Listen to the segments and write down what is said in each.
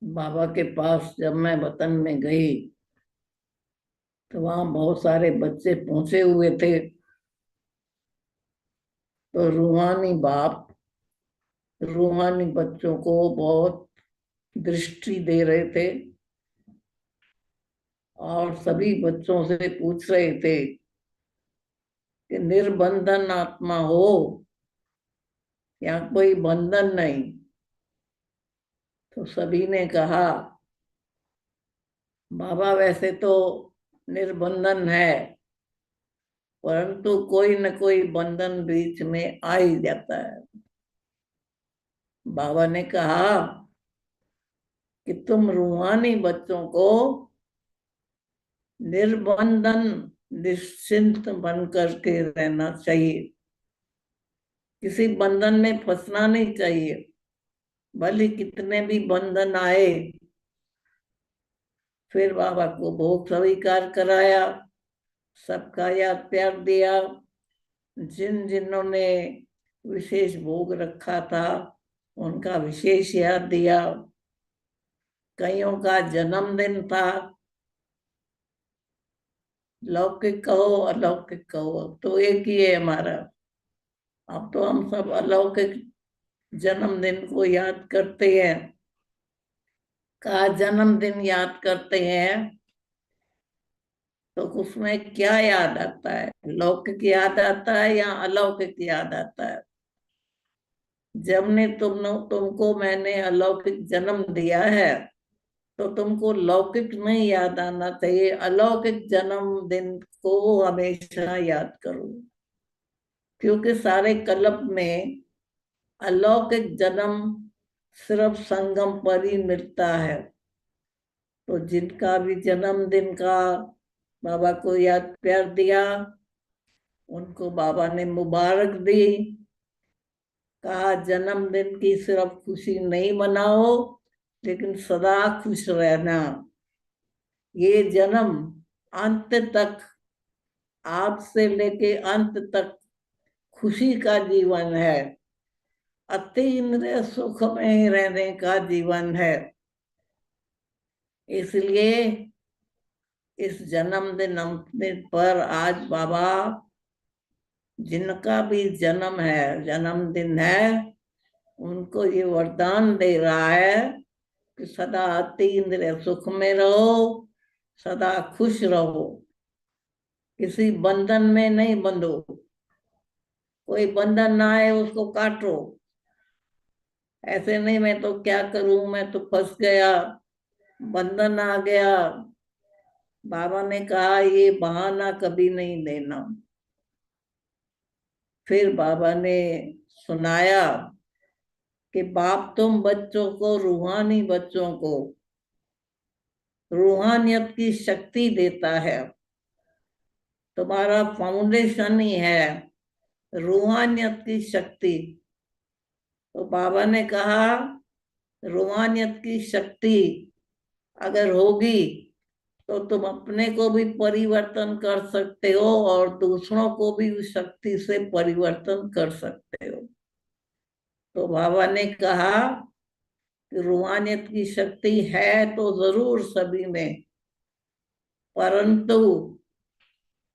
बाबा के पास जब मैं वतन में गई तो वहां बहुत सारे बच्चे पहुंचे हुए थे। तो रूहानी बाप रूहानी बच्चों को बहुत दृष्टि दे रहे थे और सभी बच्चों से पूछ रहे थे कि निर्बंधन आत्मा हो या कोई बंधन नहीं। तो सभी ने कहा, बाबा वैसे तो निर्बंधन है, परंतु कोई न कोई बंधन बीच में आ ही जाता है। बाबा ने कहा कि तुम रूहानी बच्चों को निर्बंधन निश्चिंत बन करके रहना चाहिए। किसी बंधन में फंसना नहीं चाहिए। भले कितने भी बंधन आए। फिर बाबा को भोग स्वीकार कराया, सबका याद प्यार दिया। जिन जिन्होंने विशेष भोग रखा था उनका विशेष याद दिया। कईयों का जन्मदिन था। लौकिक कहो अलौकिक कहो, अब तो एक ही है हमारा। अब तो हम सब अलौकिक जन्मदिन को याद करते हैं। का जन्मदिन याद करते हैं तो उसमें क्या याद आता है? लौकिक याद आता है या अलौकिक याद आता है? जब ने तुमको मैंने अलौकिक जन्म दिया है तो तुमको लौकिक नहीं याद आना चाहिए, अलौकिक जन्मदिन को हमेशा याद करो। क्योंकि सारे कल्प में अलौकिक जन्म सिर्फ संगम पर ही मिलता है। तो जिनका भी जन्मदिन का बाबा को याद प्यार दिया, उनको बाबा ने मुबारक दी। कहा जन्मदिन की सिर्फ खुशी नहीं मनाओ, लेकिन सदा खुश रहना। ये जन्म अंत तक, आप से लेके अंत तक खुशी का जीवन है। अतीन्द्रिय सुख में रहने का जीवन है। इसलिए इस जन्मदिन पर आज बाबा जिनका भी जन्म है, जन्मदिन है, उनको ये वरदान दे रहा है कि सदा अतीन्द्रिय सुख में रहो, सदा खुश रहो, किसी बंधन में नहीं बंधो। कोई बंधन ना आए उसको काटो। ऐसे नहीं मैं तो क्या करूं, मैं तो फंस गया, बंधन आ गया। बाबा ने कहा ये बहाना कभी नहीं देना। फिर बाबा ने सुनाया कि बाप तुम बच्चों को, रूहानी बच्चों को रूहानियत की शक्ति देता है। तुम्हारा फाउंडेशन ही है रूहानियत की शक्ति। तो बाबा ने कहा रूहानियत की शक्ति अगर होगी तो तुम अपने को भी परिवर्तन कर सकते हो और दूसरों को भी उस शक्ति से परिवर्तन कर सकते हो। तो बाबा ने कहा कि रूहानियत की शक्ति है तो जरूर सभी में, परंतु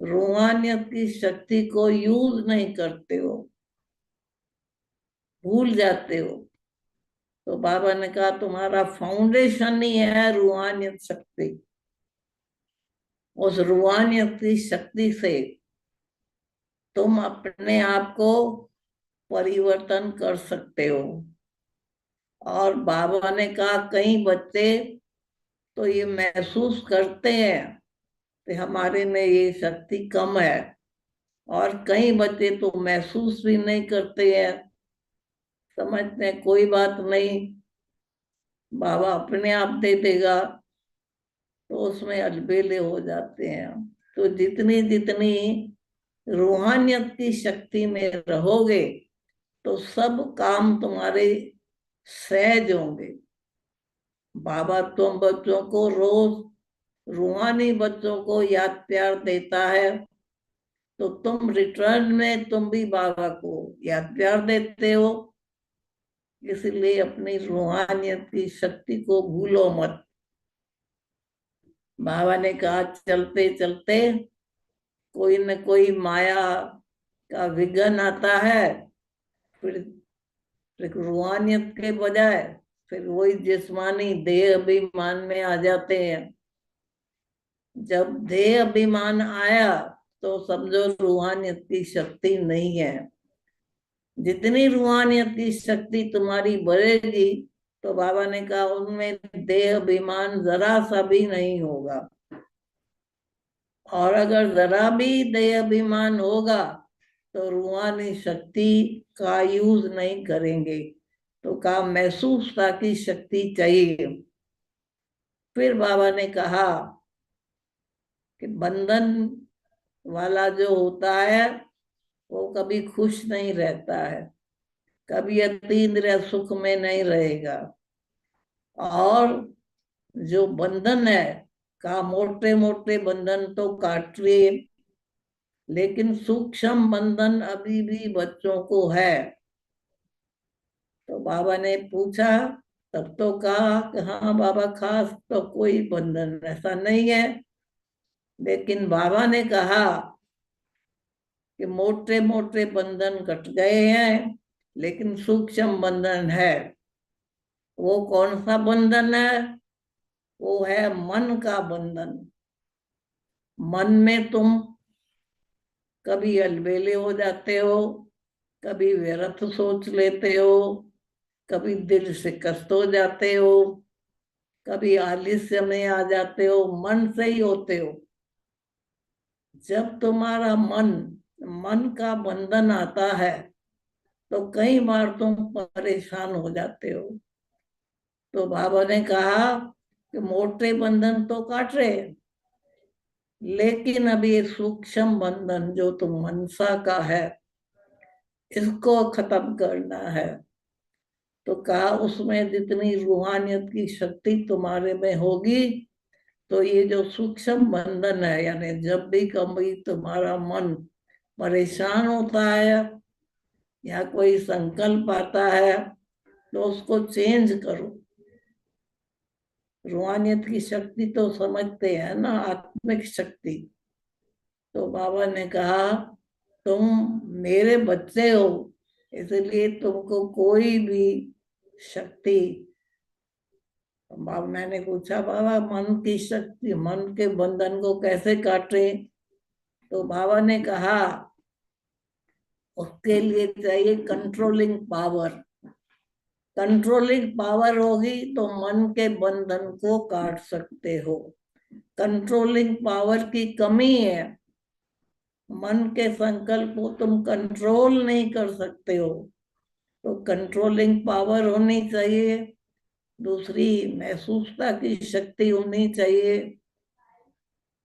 रूहानियत की शक्ति को यूज नहीं करते हो, भूल जाते हो। तो बाबा ने कहा तुम्हारा फाउंडेशन ही है रूहानियत शक्ति। उस रूहानियत की शक्ति से तुम अपने आप को परिवर्तन कर सकते हो। और बाबा ने कहा कई बच्चे तो ये महसूस करते हैं कि हमारे में ये शक्ति कम है, और कई बच्चे तो महसूस भी नहीं करते हैं। समझते हैं कोई बात नहीं, बाबा अपने आप दे देगा, तो उसमें अलबेले हो जाते हैं। तो जितनी जितनी रूहानियत की शक्ति में रहोगे तो सब काम तुम्हारे सहज होंगे। बाबा तुम बच्चों को रोज रूहानी बच्चों को याद प्यार देता है, तो तुम रिटर्न में तुम भी बाबा को याद प्यार देते हो। इसलिए अपनी रूहानियत की शक्ति को भूलो मत। बाबा ने कहा चलते चलते कोई न कोई माया का विघ्न आता है, फिर रूहानियत के बजाय फिर वही जिस्मानी देह अभिमान में आ जाते हैं। जब देह अभिमान आया तो समझो रूहानियत की शक्ति नहीं है। जितनी रूहानियत की शक्ति तुम्हारी बढ़ेगी, तो बाबा ने कहा उनमें देह अभिमान जरा सा भी नहीं होगा। और अगर जरा भी देह अभिमान होगा तो रूहानी शक्ति का यूज नहीं करेंगे। तो कहा महसूसता की शक्ति चाहिए। फिर बाबा ने कहा कि बंधन वाला जो होता है वो कभी खुश नहीं रहता है, कभी अतीन्द्रिय सुख में नहीं रहेगा। और जो बंधन है का मोटे मोटे बंधन तो काट लिए, लेकिन सूक्ष्म बंधन अभी भी बच्चों को है। तो बाबा ने पूछा, तब तो कहा कि हाँ बाबा खास तो कोई बंधन ऐसा नहीं है। लेकिन बाबा ने कहा कि मोटे मोटे बंधन कट गए हैं, लेकिन सूक्ष्म बंधन है। वो कौन सा बंधन है? वो है मन का बंधन। मन में तुम कभी अलबेले हो जाते हो, कभी व्यर्थ सोच लेते हो, कभी दिल से कष्ट हो जाते हो, कभी आलस्य में आ जाते हो, मन से ही होते हो। जब तुम्हारा मन मन का बंधन आता है तो कई बार तुम परेशान हो जाते हो। तो बाबा ने कहा कि मोटे बंधन तो काट रहे हैं, लेकिन अब ये सूक्ष्म बंधन जो तुम मनसा का है इसको खत्म करना है। तो कहा उसमें जितनी रूहानियत की शक्ति तुम्हारे में होगी, तो ये जो सूक्ष्म बंधन है, यानी जब भी कभी तुम्हारा मन परेशान होता है या कोई संकल्प आता है तो उसको चेंज करो। रूहानियत की शक्ति तो समझते हैं ना, आत्मिक शक्ति। तो बाबा ने कहा तुम मेरे बच्चे हो, इसलिए तुमको कोई भी शक्ति। बाबा मैंने पूछा बाबा मन की शक्ति, मन के बंधन को कैसे काटे? तो बाबा ने कहा उसके लिए चाहिए कंट्रोलिंग पावर। कंट्रोलिंग पावर होगी तो मन के बंधन को काट सकते हो। कंट्रोलिंग पावर की कमी है, मन के संकल्प को तुम कंट्रोल नहीं कर सकते हो। तो कंट्रोलिंग पावर होनी चाहिए। दूसरी महसूसता की शक्ति होनी चाहिए।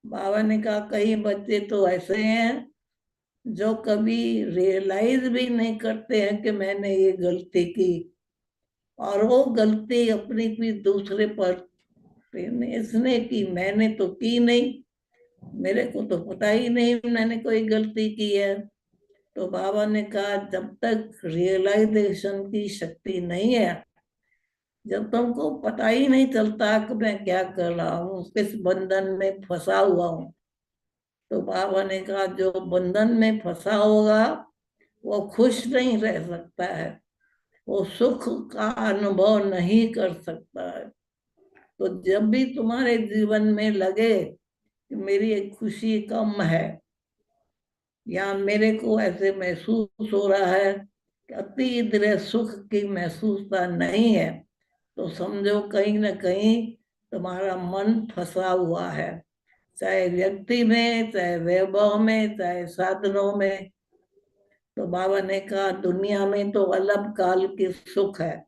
बाबा ने कहा कई बच्चे तो ऐसे हैं जो कभी रियलाइज भी नहीं करते हैं कि मैंने ये गलती की, और वो गलती अपनी भी दूसरे पर इसने की, मैंने तो की नहीं, मेरे को तो पता ही नहीं मैंने कोई गलती की है। तो बाबा ने कहा जब तक रियलाइजेशन की शक्ति नहीं है, जब तुमको पता ही नहीं चलता कि मैं क्या कर रहा हूँ, किस बंधन में फंसा हुआ हूँ, तो बाबा ने कहा जो बंधन में फंसा होगा वो खुश नहीं रह सकता है, वो सुख का अनुभव नहीं कर सकता है। तो जब भी तुम्हारे जीवन में लगे कि मेरी एक खुशी कम है या मेरे को ऐसे महसूस हो रहा है कि अतीन्द्रिय सुख की महसूसता नहीं है, तो समझो कहीं ना कहीं तुम्हारा मन फंसा हुआ है, चाहे व्यक्ति में, चाहे वैभव में, चाहे साधनों में। तो बाबा ने कहा दुनिया में तो अलग काल की सुख है,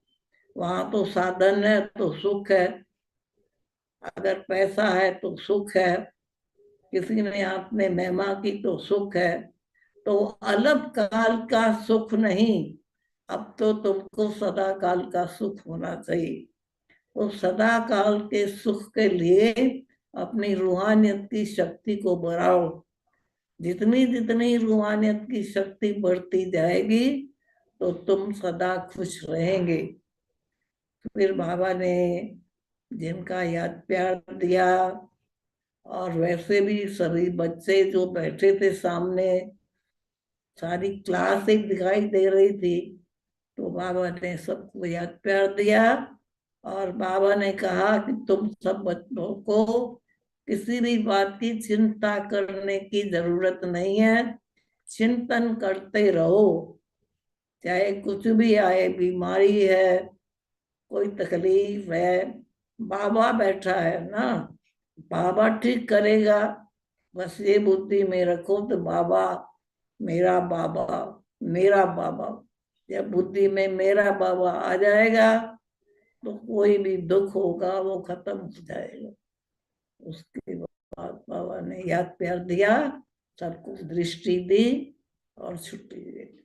वहां तो साधन है तो सुख है, अगर पैसा है तो सुख है, किसी ने आपने महिमा की तो सुख है। तो अलग काल का सुख नहीं, अब तो तुमको सदा काल का सुख होना चाहिए। तो सदा काल के सुख के लिए अपनी रूहानियत की शक्ति को बढ़ाओ। जितनी जितनी रूहानियत की शक्ति बढ़ती जाएगी तो तुम सदा खुश रहेंगे। फिर बाबा ने जिनका याद प्यार दिया, और वैसे भी सभी बच्चे जो बैठे थे सामने, सारी क्लास एक दिखाई दे रही थी, तो बाबा ने सबको याद प्यार दिया। और बाबा ने कहा कि तुम सब बच्चों को किसी भी बात की चिंता करने की जरूरत नहीं है, चिंतन करते रहो। चाहे कुछ भी आए, बीमारी है, कोई तकलीफ है, बाबा बैठा है ना, बाबा ठीक करेगा। बस ये बुद्धि में रखो तो बाबा, मेरा बाबा, मेरा बाबा। जब बुद्धि में मेरा बाबा आ जाएगा, तो कोई भी दुख होगा वो खत्म हो जाएगा। उसके बाद बाबा ने याद प्यार दिया, सबको दृष्टि दी और छुट्टी दे दी।